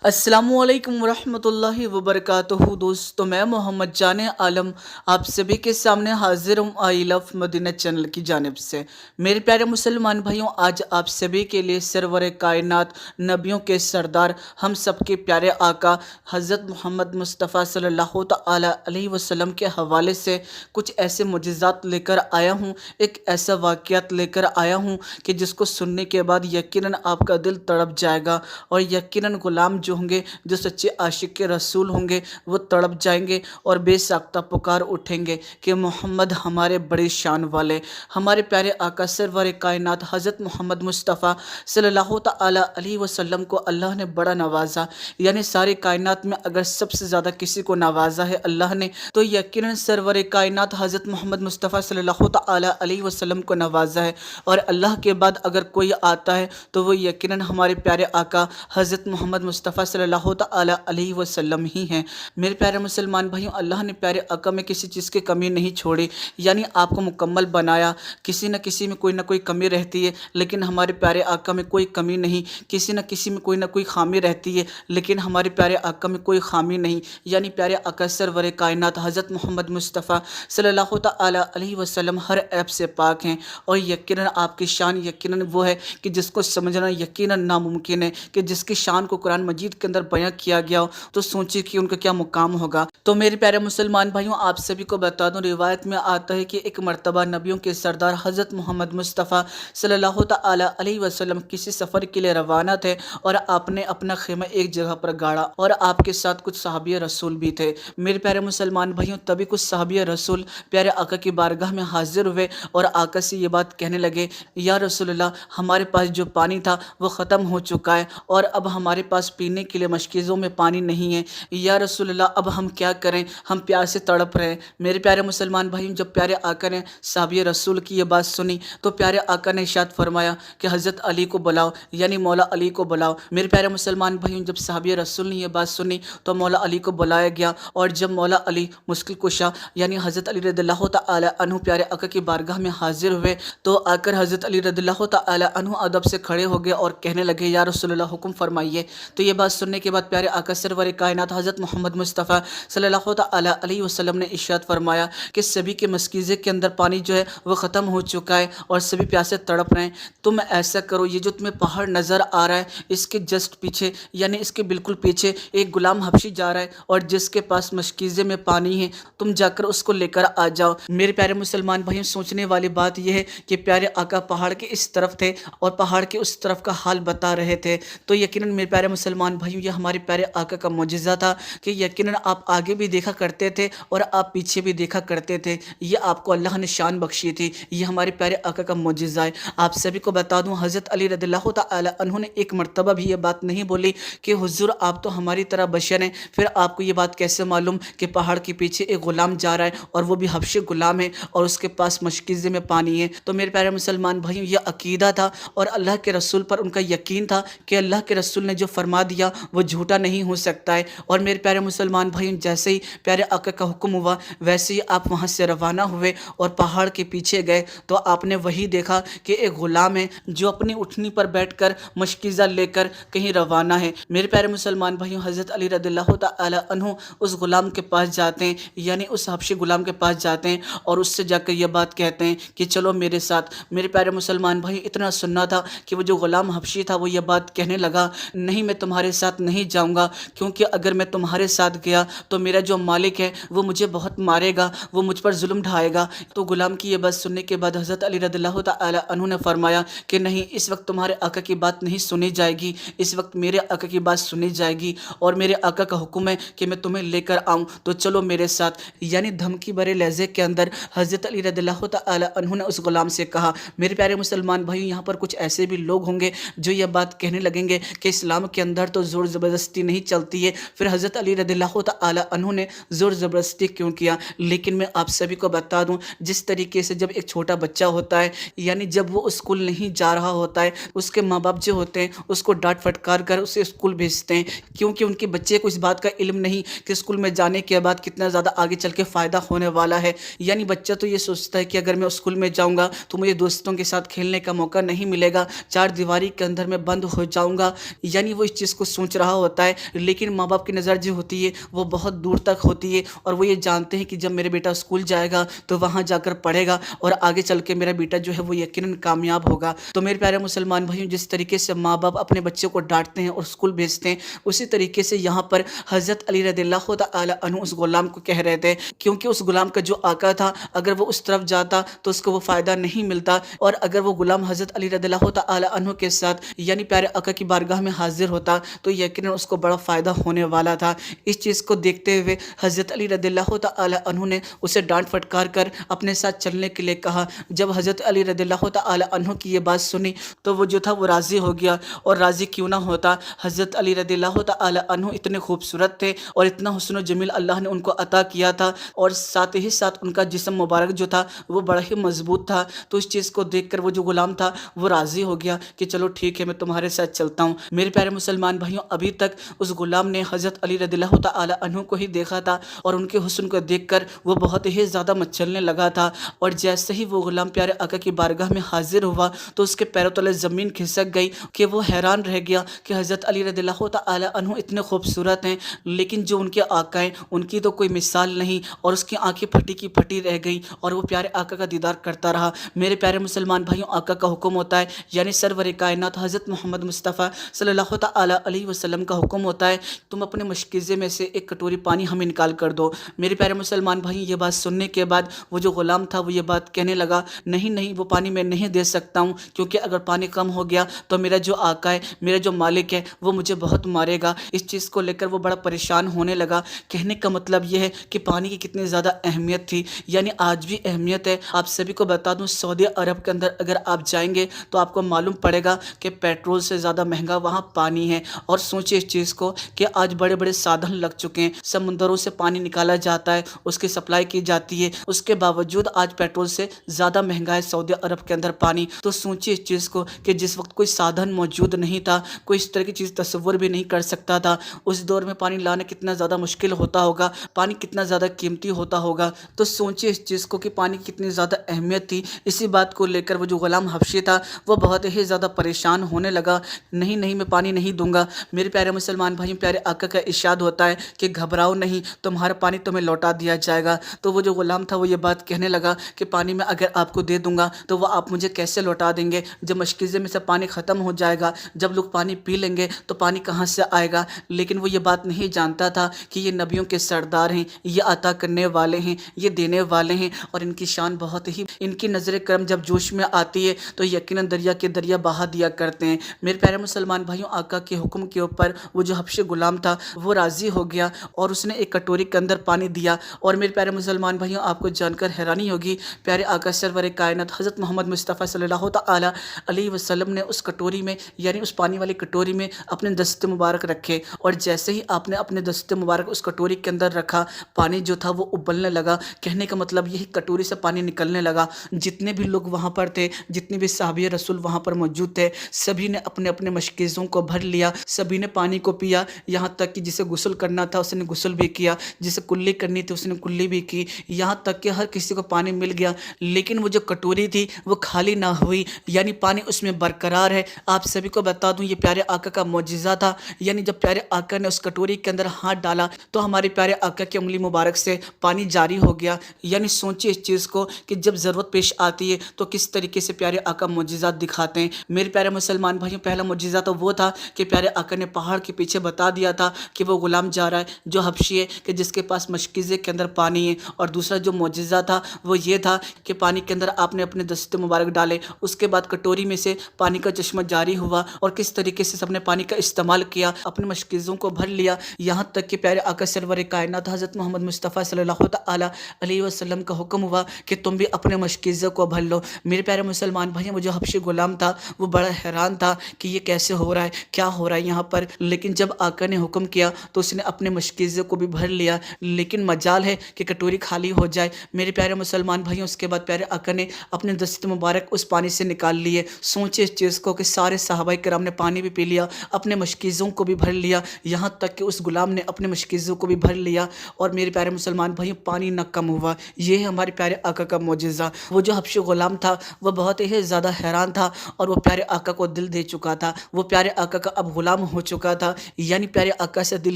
अस्सलामुअलैकुम वरहमतुल्लाहि वबरकातुहू। दोस्तों, मैं मोहम्मद जान आलम आप सभी के सामने हाजिर हूँ आई लव मदीना चैनल की जानिब से। मेरे प्यारे मुसलमान भाइयों, आज आप सभी के लिए सरवर कायनात, नबियों के सरदार, हम सबके प्यारे आका हज़रत मोहम्मद मुस्तफ़ा सल्लल्लाहु तआला अलैहि वसल्लम के हवाले से कुछ ऐसे मुजज़ात लेकर आया हूँ, एक ऐसा वाक़यात लेकर आया हूँ कि जिसको सुनने के बाद यकीनन आपका दिल तड़प जाएगा और यकीनन गुलाम जो होंगे, जो सच्चे आशिक के रसूल होंगे, वो तड़प जाएंगे और बेसाख्ता पुकार उठेंगे कि मोहम्मद हमारे बड़े शान वाले, हमारे प्यारे आका सरवर कायनात हज़रत मोहम्मद मुस्तफ़ा सल्लल्लाहु तआला अलैहि वसल्लम को अल्लाह ने बड़ा नवाजा। यानी सारी कायनात में अगर सबसे ज़्यादा किसी को नवाजा है अल्लाह ने, तो यकीनन सरवर कायनात हज़रत मोहम्मद मुस्तफ़ा सल्लल्लाहु तआला अलैहि वसल्लम को नवाजा है। और अल्लाह के बाद अगर कोई आता है तो वो यकीनन हमारे प्यारे आका हज़रत मोहम्मद मुस्तफ़ा सल्लल्लाहु तआला अलैहि वसल्लम ही हैं। मेरे प्यारे मुसलमान भाइयों, अल्लाह ने प्यारे आका में किसी चीज़ की कमी नहीं छोड़ी, यानी आपको मुकम्मल बनाया। किसी न किसी में कोई ना कोई कमी रहती है, लेकिन हमारे प्यारे आका में कोई कमी नहीं। किसी न किसी में कोई ना कोई खामी रहती है, लेकिन हमारे प्यारे आका में कोई खामी नहीं। यानी प्यारे आका सरवर कायनात हज़रत मोहम्मद मुस्तफ़ा सल्लल्लाहु तआला अलैहि वसल्लम हर ऐब से पाक हैं। और यकीनन आपकी शान यकीनन वो है कि जिसको समझना यकीनन नामुमकिन है, कि जिसकी शान को कुरान मजीद के अंदर बयां किया गया हो, तो सोचिए कि उनका क्या मुकाम होगा। तो मेरे प्यारे मुसलमान भाइयों, आप सभी को बता दूं, रिवायत में आता है कि एक मरतबा नबियों के सरदार हज़रत मोहम्मद मुस्तफ़ा सल्लल्लाहु तआला अलैहि वसल्लम किसी सफ़र के लिए रवाना थे और आपने अपना खेमा एक जगह पर गाड़ा और आपके साथ कुछ सहाबी रसूल भी थे। मेरे प्यारे मुसलमान भाइयों, तभी कुछ सहाबी रसूल प्यारे आका की बारगाह में हाजिर हुए और आका से ये बात कहने लगे, या रसूलल्लाह, हमारे पास जो पानी था वो ख़त्म हो चुका है और अब हमारे पास पीने के लिए मशकीज़ों में पानी नहीं है। या रसूलल्लाह, अब हम क्या करें, हम प्यास से तड़प रहे हैं। मेरे प्यारे मुसलमान भाइयों, जब प्यारे आका ने सहाबी रसूल की ये बात सुनी तो प्यारे आका ने इरशाद फरमाया कि हज़रत अली को बुलाओ, यानी मौला अली को बुलाओ। मेरे प्यारे मुसलमान भाइयों, जब सहाबी रसूल ने यह बात सुनी तो मौला अली को बुलाया गया। और जब मौला अली मुश्किल कुशा यानी हज़रत अली रज़ियल्लाहु तआला अन्हु प्यारे आका की बारगाह में हाजिर हुए, तो आकर हज़रत अली रज़ियल्लाहु तआला अन्हु अदब से खड़े हो गए और कहने लगे, या रसूलल्लाह, हुक्म फरमाइए। तो ये बात सुनने के बाद प्यारे आका सरवर कायनात हज़रत मोहम्मद मुस्तफ़ा सल्लल्लाहु तआला अलैहि वसल्लम ने इरशाद फरमाया कि सभी के मशकीज़े के अंदर पानी जो है वो ख़त्म हो चुका है और सभी प्यासे तड़प रहे हैं। तुम ऐसा करो, ये जो तुम्हें पहाड़ नज़र आ रहा है, इसके जस्ट पीछे यानी इसके बिल्कुल पीछे एक गुलाम हबशी जा रहा है और जिसके पास मशकीज़े में पानी है, तुम जाकर उसको लेकर आ जाओ। मेरे प्यारे मुसलमान भाइयों, सोचने वाली बात यह है कि प्यारे आका पहाड़ के इस तरफ थे और पहाड़ के उस तरफ का हाल बता रहे थे। तो यकीनन मेरे प्यारे मुसलमान भाइयों, ये हमारे प्यारे आका का मुजिज़ा था कि यकीनन आप आगे भी देखा करते थे और आप पीछे भी देखा करते थे। ये आपको अल्लाह ने शान बख्शी थी। ये हमारे प्यारे आका का मुजिज़ा है। आप सभी को बता दूं, हज़रत अली रज़ियल्लाहु तआला अन्हु ने एक मरतबा भी ये बात नहीं बोली कि हुज़ूर, आप तो हमारी तरह बशर हैं, फिर आपको ये बात कैसे मालूम कि पहाड़ के पीछे एक ग़ुलाम जा रहा है और वो भी हबशी ग़ुलाम है और उसके पास मशकीज़े में पानी है। तो मेरे प्यारे मुसलमान भाइयों, ये अकीदा था और अल्लाह के रसूल पर उनका यकीन था कि अल्लाह के रसूल ने जो फरमा दिया वो झूठा नहीं हो सकता है। और मेरे प्यारे मुसलमान भाइयों, जैसे ही प्यारे आका का हुक्म हुआ वैसे ही आप वहाँ से रवाना हुए और पहाड़ के पीछे गए तो आपने वही देखा कि एक ग़ुलाम है जो अपनी उठनी पर बैठकर मशकीज़ा लेकर कहीं रवाना है। मेरे प्यारे मुसलमान भाइयों, हज़रत अली रज़ियल्लाहु तआला अन्हु उस ग़ुलाम के पास जाते हैं, यानी उस हबशी ग़ुलाम के पास जाते हैं और उससे जाकर यह बात कहते हैं कि चलो मेरे साथ। मेरे प्यारे मुसलमान भाई, इतना सुनना था कि वो जो ग़ुलाम हबशी था वो ये बात कहने लगा, नहीं, मैं तुम्हारे साथ नहीं जाऊंगा, क्योंकि अगर मैं तुम्हारे साथ गया तो मेरा जो मालिक है वो मुझे बहुत मारेगा, वो मुझ पर जुल्म ढाएगा। तो ग़ुलाम की ये बात सुनने के बाद हज़रत अली रज़ियल्लाहु तआला अन्हु ने फरमाया कि नहीं, इस वक्त तुम्हारे आका की बात नहीं सुनी जाएगी, इस वक्त मेरे आका की बात सुनी जाएगी और मेरे आका का हुक्म है कि मैं तुम्हें लेकर आऊँ, तो चलो मेरे साथ। यानी धमकी भरे लहजे के अंदर हज़रत अली रज़ियल्लाहु तआला अन्हु ने उस ग़ुलाम से कहा। मेरे प्यारे मुसलमान भाइयों, यहाँ पर कुछ ऐसे भी लोग होंगे जो यह बात कहने लगेंगे कि इस्लाम के अंदर तो ज़ोर ज़बरदस्ती नहीं चलती है, फिर हज़रत अली रज़ियल्लाहु तआला अन्हु ने ज़ोर ज़बरदस्ती क्यों किया। लेकिन मैं आप सभी को बता दूं, जिस तरीके से जब एक छोटा बच्चा होता है, यानी जब वो स्कूल नहीं जा रहा होता है, उसके माँ बाप जो होते हैं उसको डांट फटकार कर उसे स्कूल भेजते हैं, क्योंकि उनके बच्चे को इस बात का इल्म नहीं कि स्कूल में जाने के बाद कितना ज़्यादा आगे चल के फ़ायदा होने वाला है। यानी बच्चा तो ये सोचता है कि अगर मैं स्कूल में जाऊँगा तो मुझे दोस्तों के साथ खेलने का मौका नहीं मिलेगा, चार दीवारी के अंदर मैं बंद हो जाऊँगा। यानी वो इस चीज़ को सोच रहा होता है, लेकिन माँ बाप की नज़र जो होती है वो बहुत दूर तक होती है, और वो ये जानते हैं कि जब मेरा बेटा स्कूल जाएगा तो वहाँ जाकर पढ़ेगा और आगे चल के मेरा बेटा जो है वो यकीनन कामयाब होगा। तो मेरे प्यारे मुसलमान भाइयों, जिस तरीके से माँ बाप अपने बच्चों को डांटते हैं और स्कूल भेजते हैं, उसी तरीके से यहाँ पर हज़रत अली रज़ियल्लाहु तआला अन्हु उस गुलाम को कह रहे थे, क्योंकि उस गुलाम का जो आका था, अगर वो उस तरफ जाता तो उसको वो फ़ायदा नहीं मिलता, और अगर वो गुलाम हज़रत अली रज़ियल्लाहु तआला अन्हु के साथ यानी प्यारे आका की बारगाह में हाजिर होता तो यकीनन उसको बड़ा फ़ायदा होने वाला था। इस चीज़ को देखते हुए हज़रत अली रज़ियल्लाहु तआला अन्हु ने उसे डांट फटकार कर अपने साथ चलने के लिए कहा। जब हज़रत अली रज़ियल्लाहु तआला अन्हु की ये बात सुनी तो वो जो था वो राज़ी हो गया, और राज़ी क्यों ना होता, हज़रत अली रज़ियल्लाहु तआला अन्हु इतने खूबसूरत थे और इतना हुस्न व जमील अल्लाह ने उनको अता किया था, और साथ ही साथ उनका जिस्म मुबारक जो था वो बड़ा ही मजबूत था। तो इस चीज़ को देखकर वो जो गुलाम था वो राज़ी हो गया कि चलो ठीक है, मैं तुम्हारे साथ चलता हूँ। मेरे प्यारे मुसलमान भाइयों, अभी तक उस गुलाम ने हज़रत अली रज़ियल्लाहु तआला अन्हु को ही देखा था, और उनके हुस्न को देखकर वो बहुत ही ज़्यादा मचलने लगा था, और जैसे ही वो गुलाम प्यारे आका की बारगाह में हाजिर हुआ तो उसके पैरों तले ज़मीन खिसक गई कि वो हैरान रह गया कि हज़रत अली रज़ियल्लाहु तआला अन्हु इतने खूबसूरत हैं, लेकिन जो उनके आका हैं उनकी तो कोई मिसाल नहीं, और उसकी आंखें फटी की फटी रह गई, और वो प्यारे आका का दीदार करता रहा। मेरे प्यारे मुसलमान भाइयों, आका का हुक्म होता है, यानी सरवर कायनात हज़रत मोहम्मद मुस्तफ़ा सल्लल्लाहु तआला अलैहि वसल्लम का हुक्म होता है, तुम अपने मशकीज़े में से एक कटोरी पानी हमें निकाल कर दो। मेरे प्यारे मुसलमान भाई, ये बात सुनने के बाद वो जो गुलाम था वो ये बात कहने लगा, नहीं नहीं, वो पानी मैं नहीं दे सकता हूँ, क्योंकि अगर पानी कम हो गया तो मेरा जो आका है, मेरा जो मालिक है, वो मुझे बहुत मारेगा। इस चीज़ को लेकर वो बड़ा परेशान होने लगा। कहने का मतलब ये है कि पानी की कितनी ज़्यादा अहमियत थी, यानी आज भी अहमियत है। आप सभी को बता दूँ, सऊदी अरब के अंदर अगर आप जाएंगे तो आपको मालूम पड़ेगा कि पेट्रोल से ज़्यादा महंगा वहाँ पानी है। और सोचिए इस चीज़ को कि आज बड़े बड़े साधन लग चुके हैं, समुंदरों से पानी निकाला जाता है, उसकी सप्लाई की जाती है, उसके बावजूद आज पेट्रोल से ज़्यादा महंगा है सऊदी अरब के अंदर पानी। तो सोचिए इस चीज़ को कि जिस वक्त कोई साधन मौजूद नहीं था, कोई इस तरह की चीज़ तस्वुर भी नहीं कर सकता था, उस दौर में पानी लाना कितना ज़्यादा मुश्किल होता होगा, पानी कितना ज़्यादा कीमती होता होगा। तो सोचिए इस चीज़ को कि पानी की कितनी ज़्यादा अहमियत थी। इसी बात को लेकर वो जो गुलाम हबशी था वो बहुत ही ज़्यादा परेशान होने लगा, नहीं नहीं, मैं पानी नहीं दूंगा। मेरे प्यारे मुसलमान भाइयों, प्यारे आका का इरशाद होता है कि घबराओ नहीं, तुम्हारा पानी तुम्हें लौटा दिया जाएगा। तो वो जो गुलाम था वो ये बात कहने लगा कि पानी मैं अगर आपको दे दूंगा तो वो आप मुझे कैसे लौटा देंगे, जब मशकीज़े में से पानी ख़त्म हो जाएगा, जब लोग पानी पी लेंगे तो पानी कहाँ से आएगा। लेकिन वो ये बात नहीं जानता था कि ये नबियों के सरदार हैं, ये अता करने वाले हैं, ये देने वाले हैं, और इनकी शान बहुत ही, इनकी नज़र करम जब जोश में आती है तो यकीनन दरिया के दरिया बहा दिया करते हैं। मेरे प्यारे मुसलमान भाइयों, आका के हुक्म के ऊपर वो जो हबशी गुलाम था वो राज़ी हो गया और उसने एक कटोरी के अंदर पानी दिया। और मेरे प्यारे मुसलमान भाइयों, आपको जानकर हैरानी होगी, प्यारे आका सरवर कायनात हज़रत मोहम्मद मुस्तफ़ा सल्लल्लाहु तआला अलैहि वसल्लम ने उस कटोरी में, यानी उस पानी वाली कटोरी में अपने दस्ते मुबारक रखे, और जैसे ही आपने अपने दस्ते मुबारक उस कटोरी के अंदर रखा, पानी जो था वो उबलने लगा। कहने का मतलब यही, कटोरी से पानी निकलने लगा। जितने भी लोग वहाँ पर थे, जितने भी साहबी रसूल वहाँ पर मौजूद थे, सभी ने अपने अपने मशकीज़ों को भर लिया, सभी ने पानी को पिया, यहाँ तक कि जिसे गुस्ल करना था उसने गुस्ल भी किया, जिसे कुल्ली करनी थी उसने कुल्ली भी की, यहाँ तक कि हर किसी को पानी मिल गया। लेकिन वो जो कटोरी थी वो खाली ना हुई, यानी पानी उसमें बरकरार है। आप सभी को बता दूं, ये प्यारे आका का मौजिज़ा था, यानी जब प्यारे आका ने उस कटोरी के अंदर हाथ डाला तो हमारे प्यारे आका की उंगली मुबारक से पानी जारी हो गया। यानी सोचिए इस चीज़ को कि जब ज़रूरत पेश आती है तो किस तरीके से प्यारे आका मौजिज़ात दिखाते हैं। मेरे प्यारे मुसलमान भाइयों, पहला मौजिज़ा तो वो था कि प्यारे आका ने पहाड़ के पीछे बता दिया था कि वो गुलाम जा रहा है जो हबशी है, कि जिसके पास मशकीज़े के अंदर पानी है। और दूसरा जो मौजिज़ा था वो ये था कि पानी के अंदर आपने अपने दस्ते मुबारक डाले, उसके बाद कटोरी में से पानी का चश्मा जारी हुआ, और किस तरीके से सबने पानी का इस्तेमाल किया, अपने मशकीज़ों को भर लिया। यहाँ तक कि प्यारे आका सरवर कायनात हज़रत मोहम्मद मुस्तफ़ा सल्लल्लाहु तआला अलैहि वसल्लम का हुक्म हुआ कि तुम भी अपने मशकीज़े को भर लो। मेरे प्यारे मुसलमान भाई, वो जो हबशी गुलाम था वो बड़ा हैरान था कि ये कैसे हो रहा है, क्या हो रहा है यहाँ पर। लेकिन जब आका ने हुक्म किया तो उसने अपने मशकीज़े को भी भर लिया, लेकिन मजाल है कि कटोरी खाली हो जाए। मेरे प्यारे मुसलमान भाइयों, उसके बाद प्यारे आका ने अपने दस्ते मुबारक उस पानी से निकाल लिए। सोचे इस चीज़ को कि सारे सहाबाए किराम ने पानी भी पी लिया, अपने मशकीज़ों को भी भर लिया, यहाँ तक कि उस गुलाम ने अपने मशकीज़ों को भी भर लिया। और मेरे प्यारे मुसलमान भाइयों, पानी न कम हुआ। ये है हमारे प्यारे आका का मौजिज़ा। वो जो हबशी गुलाम था वो बहुत ही ज़्यादा हैरान था, और वो प्यारे आका को दिल दे चुका था। वो प्यारे आका का अब गुलाम غلام ہو چکا تھا، یعنی پیارے آقا سے دل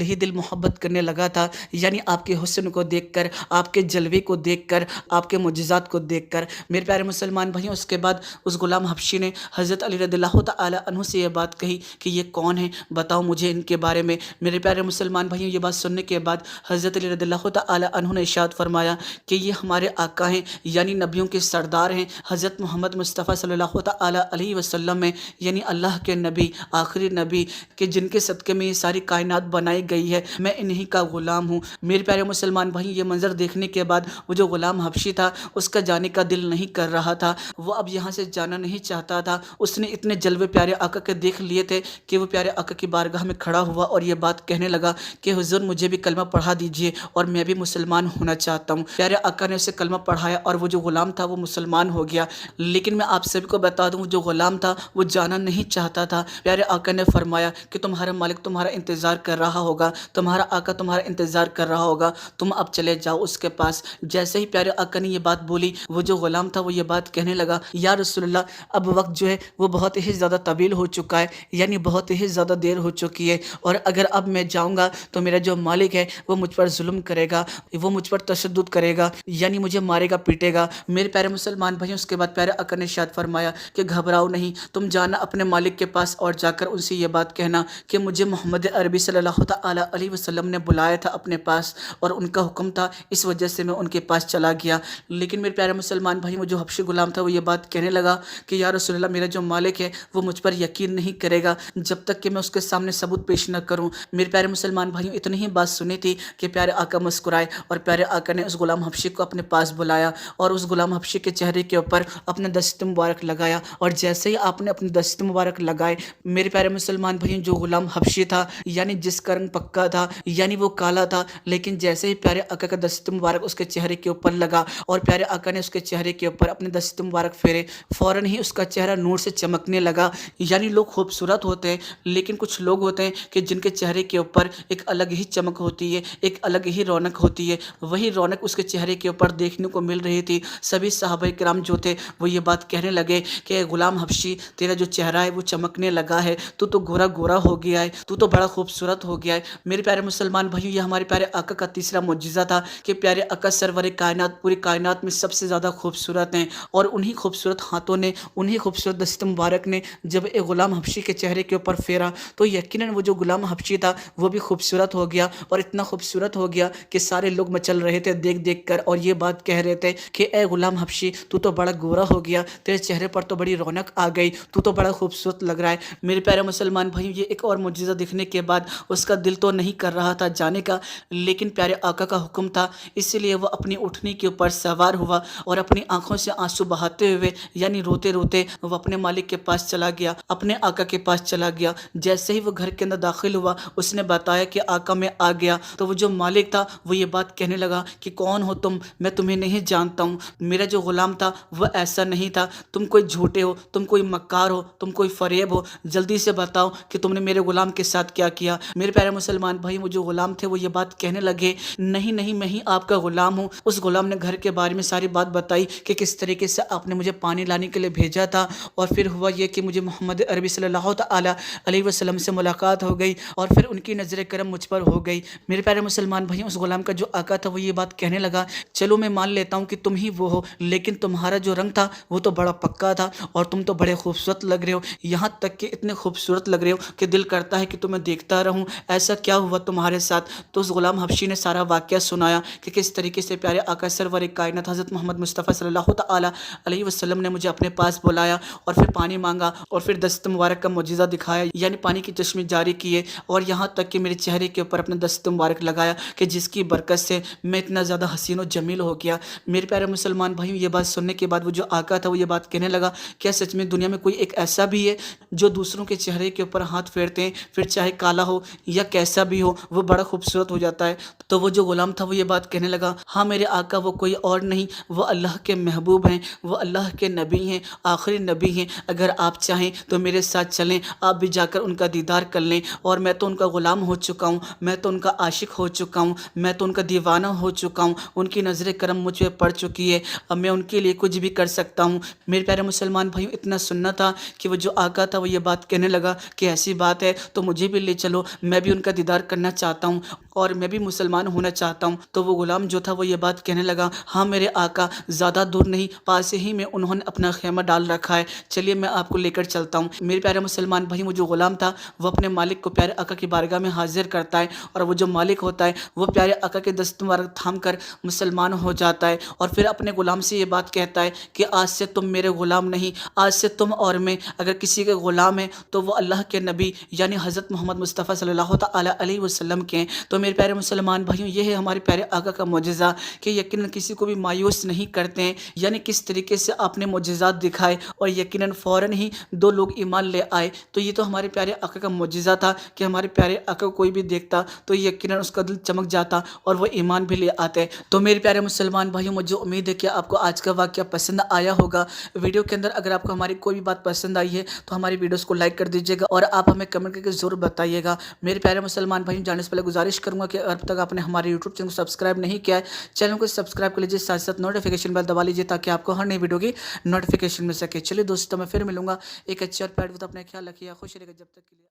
ہی دل محبت کرنے لگا تھا، یعنی آپ کے حسن کو دیکھ کر، آپ کے جلوے کو دیکھ کر، آپ کے معجزات کو دیکھ کر۔ میرے پیارے مسلمان بھائیوں، اس کے بعد اس غلام حبشی نے حضرت علی رضی اللہ تعالی عنہ سے یہ بات کہی کہ یہ کون ہے، بتاؤ مجھے ان کے بارے میں۔ میرے پیارے مسلمان بھائیوں، یہ بات سننے کے بعد حضرت علی رضی اللہ تعالی عنہ نے ارشاد فرمایا کہ یہ ہمارے آقا ہیں، یعنی نبیوں کے سردار ہیں، حضرت محمد مصطفیٰ صلی اللہ تعالی علیہ وسلم ہیں، یعنی اللہ کے نبی، آخری نبی، کہ جن کے صدقے میں یہ ساری کائنات بنائی گئی ہے، میں انہی کا غلام ہوں۔ میرے پیارے مسلمان بھائی، یہ منظر دیکھنے کے بعد وہ جو غلام حبشی تھا، اس کا جانے کا دل نہیں کر رہا تھا، وہ اب یہاں سے جانا نہیں چاہتا تھا۔ اس نے اتنے جلوے پیارے آقا کے دیکھ لیے تھے کہ وہ پیارے آقا کی بارگاہ میں کھڑا ہوا اور یہ بات کہنے لگا کہ حضور مجھے بھی کلمہ پڑھا دیجئے اور میں بھی مسلمان ہونا چاہتا ہوں۔ پیارے آقا نے اسے کلمہ پڑھایا اور وہ جو غلام تھا وہ مسلمان ہو گیا۔ لیکن میں آپ سب کو بتا دوں، جو غلام تھا وہ جانا نہیں چاہتا تھا۔ پیارے آقا نے فرمایا کہ تمہارا مالک تمہارا انتظار کر رہا ہوگا، تمہارا آقا تمہارا انتظار کر رہا ہوگا، تم اب چلے جاؤ اس کے پاس۔ جیسے ہی پیارے آقا نے یہ بات بولی، وہ جو غلام تھا وہ یہ بات کہنے لگا، یا رسول اللہ، اب وقت جو ہے وہ بہت ہی زیادہ طویل ہو چکا ہے، یعنی بہت ہی زیادہ دیر ہو چکی ہے، اور اگر اب میں جاؤں گا تو میرا جو مالک ہے وہ مجھ پر ظلم کرے گا، وہ مجھ پر تشدد کرے گا، یعنی مجھے مارے گا، پیٹے گا۔ میرے پیارے مسلمان بھائیوں، اس کے بعد پیارے آقا نے ارشاد فرمایا کہ گھبراؤ نہیں، تم جانا اپنے مالک کے پاس اور جا کر ان سے یہ بات کہنا کہ مجھے محمد عربی صلی اللہ تعالی علیہ وسلم نے بلایا تھا اپنے پاس اور ان کا حکم تھا، اس وجہ سے میں ان کے پاس چلا گیا۔ لیکن میرے پیارے مسلمان بھائی، وہ جو حبشی غلام تھا وہ یہ بات کہنے لگا کہ یا رسول اللہ، میرا جو مالک ہے وہ مجھ پر یقین نہیں کرے گا جب تک کہ میں اس کے سامنے ثبوت پیش نہ کروں۔ میرے پیارے مسلمان بھائیوں، اتنی ہی بات سنی تھی کہ پیارے آقا مسکرائے اور پیارے آقا نے اس غلام حبشی کو اپنے پاس بلایا اور اس غلام حبشی کے چہرے کے اوپر اپنا دست مبارک لگایا، اور جیسے ہی آپ نے اپنے دست مبارک لگائے، میرے پیارے مسلمان بھائیوں، جو غلام حبشی تھا، یعنی جس کا رنگ پکا تھا، یعنی وہ کالا تھا، لیکن جیسے ہی پیارے آقا کا دست مبارک اس کے چہرے کے اوپر لگا اور پیارے آقا نے اس کے چہرے کے اوپر اپنے دست مبارک پھیرے، فوراً ہی اس کا چہرہ نور سے چمکنے لگا۔ یعنی لوگ خوبصورت ہوتے ہیں، لیکن کچھ لوگ ہوتے ہیں کہ جن کے چہرے کے اوپر ایک الگ ہی چمک ہوتی ہے، ایک الگ ہی رونق ہوتی ہے، وہی رونق اس کے چہرے کے اوپر دیکھنے کو مل رہی تھی۔ سبھی صحابہ کرام جو تھے وہ یہ بات کہنے لگے کہ غلام حبشی، تیرا جو چہرہ ہے وہ چمکنے لگا ہے، تو گورا گورا ہو گیا ہے، تو بڑا خوبصورت ہو گیا ہے۔ میرے پیارے مسلمان بھائیوں، یہ ہمارے پیارے آقا کا تیسرا معجزہ تھا کہ پیارے آقا سرور کائنات، پوری کائنات میں سب سے زیادہ خوبصورت ہیں، اور انہی خوبصورت ہاتھوں نے، انہی خوبصورت دست مبارک نے جب ایک غلام حبشی کے چہرے کے اوپر پھیرا تو یقیناً وہ جو غلام حبشی تھا وہ بھی خوبصورت ہو گیا، اور اتنا خوبصورت ہو گیا کہ سارے لوگ مچل رہے تھے دیکھ دیکھ کر، اور یہ بات کہہ رہے تھے کہ اے غلام حبشی، تو بڑا گورا ہو گیا، تیرے چہرے پر تو بڑی رونق آ گئی، تو بڑا خوبصورت لگ رہا ہے۔ میرے پیارے مسلمان بھائیوں، یہ ایک اور معجزہ دیکھنے کے بعد اس کا دل تو نہیں کر رہا تھا جانے کا، لیکن پیارے آقا کا حکم تھا، اس لیے وہ اپنی اٹھنی کے اوپر سوار ہوا اور اپنی آنکھوں سے آنسو بہاتے ہوئے، یعنی روتے روتے، وہ اپنے مالک کے پاس چلا گیا، اپنے آقا کے پاس چلا گیا۔ جیسے ہی وہ گھر کے اندر داخل ہوا، اس نے بتایا کہ آقا میں آ گیا، تو وہ جو مالک تھا وہ یہ بات کہنے لگا کہ کون ہو تم؟ میں تمہیں نہیں جانتا ہوں، میرا جو غلام تھا وہ ایسا نہیں تھا، تم کوئی جھوٹے ہو، تم کوئی مکار ہو، تم کوئی فریب ہو، جلدی سے بتاؤ کہ تم نے میرے غلام کے ساتھ کیا کیا۔ میرے پیارے مسلمان بھائی، وہ جو غلام تھے وہ یہ بات کہنے لگے، نہیں نہیں، میں ہی آپ کا غلام ہوں۔ اس غلام نے گھر کے بارے میں ساری بات بتائی کہ کس طریقے سے آپ نے مجھے پانی لانے کے لیے بھیجا تھا، اور پھر ہوا یہ کہ مجھے محمد عربی صلی اللہ تعالی علیہ وسلم سے ملاقات ہو گئی، اور پھر ان کی نظر کرم مجھ پر ہو گئی۔ میرے پیارے مسلمان بھائی، اس غلام کا جو آقا تھا وہ یہ بات کہنے لگا، چلو میں مان لیتا ہوں کہ تم ہی وہ ہو، لیکن تمہارا جو رنگ تھا وہ تو بڑا پکا تھا، اور تم تو بڑے خوبصورت لگ رہے ہو، یہاں تک کہ اتنے خوبصورت لگ رہے ہو کہ دل کرتا ہے کہ تمہیں دیکھتا رہوں، ایسا کیا ہوا تمہارے ساتھ؟ تو اس غلام حبشی نے سارا واقعہ سنایا کہ کس طریقے سے پیارے آقا سرور کائنات حضرت محمد مصطفیٰ صلی اللہ تعالی علیہ وسلم نے مجھے اپنے پاس بلایا اور پھر پانی مانگا، اور پھر دست مبارک کا معجزہ دکھایا، یعنی پانی کی چشمے جاری کیے، اور یہاں تک کہ میرے چہرے کے اوپر اپنا دست مبارک لگایا کہ جس کی برکت سے میں اتنا زیادہ حسین و جمیل ہو گیا۔ میرے پیارے مسلمان بھائیوں، یہ بات سننے کے بعد وہ جو آقا تھا وہ یہ بات کہنے لگا، کیا سچ میں دنیا میں کوئی ایک ایسا بھی ہے جو دوسروں کے چہرے کے اوپر ہاتھ پھیرتے ہیں، پھر چاہے کالا ہو یا کیسا بھی ہو وہ بڑا خوبصورت ہو جاتا ہے؟ تو وہ جو غلام تھا وہ یہ بات کہنے لگا، ہاں میرے آقا، وہ کوئی اور نہیں، وہ اللہ کے محبوب ہیں، وہ اللہ کے نبی ہیں، آخری نبی ہیں، اگر آپ چاہیں تو میرے ساتھ چلیں، آپ بھی جا کر ان کا دیدار کر لیں، اور میں تو ان کا غلام ہو چکا ہوں، میں تو ان کا عاشق ہو چکا ہوں، میں تو ان کا دیوانہ ہو چکا ہوں، ان کی نظر کرم مجھ پہ پڑ چکی ہے، اب میں ان کے لیے کچھ بھی کر سکتا ہوں۔ میرے پیارے مسلمان بھائیوں، اتنا سننا تھا کہ وہ جو آقا تھا وہ یہ بات کہنے لگا کہ ایسی بات ہے تو مجھے بھی لے چلو، میں بھی ان کا دیدار کرنا چاہتا ہوں اور میں بھی مسلمان ہونا چاہتا ہوں۔ تو وہ غلام جو تھا وہ یہ بات کہنے لگا، ہاں میرے آقا، زیادہ دور نہیں، پاس ہی میں انہوں نے اپنا خیمہ ڈال رکھا ہے، چلیے میں آپ کو لے کر چلتا ہوں۔ میرے پیارے مسلمان بھائی، وہ جو غلام تھا وہ اپنے مالک کو پیارے آقا کی بارگاہ میں حاضر کرتا ہے، اور وہ جو مالک ہوتا ہے وہ پیارے آقا کے دست مبارک تھام کر مسلمان ہو جاتا ہے، اور پھر اپنے غلام سے یہ بات کہتا ہے کہ آج سے تم میرے غلام نہیں، آج سے تم اور میں اگر کسی کے غلام ہیں تو وہ اللہ کے نبی یعنی حضرت محمد مصطفیٰ صلی اللہ تعالیٰ علیہ وسلم کے ہیں۔ تو میرے پیارے مسلمان بھائیوں، یہ ہے ہمارے پیارے آقا کا معجزہ کہ یقیناً کسی کو بھی مایوس نہیں کرتے ہیں، یعنی کس طریقے سے آپ نے معجزات دکھائے اور یقیناً فوراً ہی 2 لوگ ایمان لے آئے۔ تو یہ تو ہمارے پیارے آقا کا معجزہ تھا کہ ہمارے پیارے آقا کو کوئی بھی دیکھتا تو یقیناً اس کا دل چمک جاتا اور وہ ایمان بھی لے آتے۔ تو میرے پیارے مسلمان بھائیوں، مجھے امید ہے کہ آپ کو آج کا واقعہ پسند آیا ہوگا۔ ویڈیو کے اندر اگر آپ کو ہماری کوئی بھی بات پسند آئی ہے تو ہماری ویڈیوز کو لائک کر دیجیے گا اور آپ ہمیں کمنٹ کر کے ضرور بتائیے گا۔ میرے پیارے مسلمان بھائیوں، جانے سے پہلے گزارش کروں گا کہ اب تک آپ نے ہمارے یوٹیوب چینل کو سبسکرائب نہیں کیا ہے، چینل کو سبسکرائب کر لیجیے، ساتھ ساتھ نوٹیفیکیشن بیل دبا لیجیے تاکہ آپ کو ہر نئی ویڈیو کی نوٹیفیکیشن مل سکے۔ چلیے دوستوں، میں پھر ملوں گا ایک اچھے اور پیار، اپنا خیال رکھیے، خوش رہیے گا جب تک کے لیے۔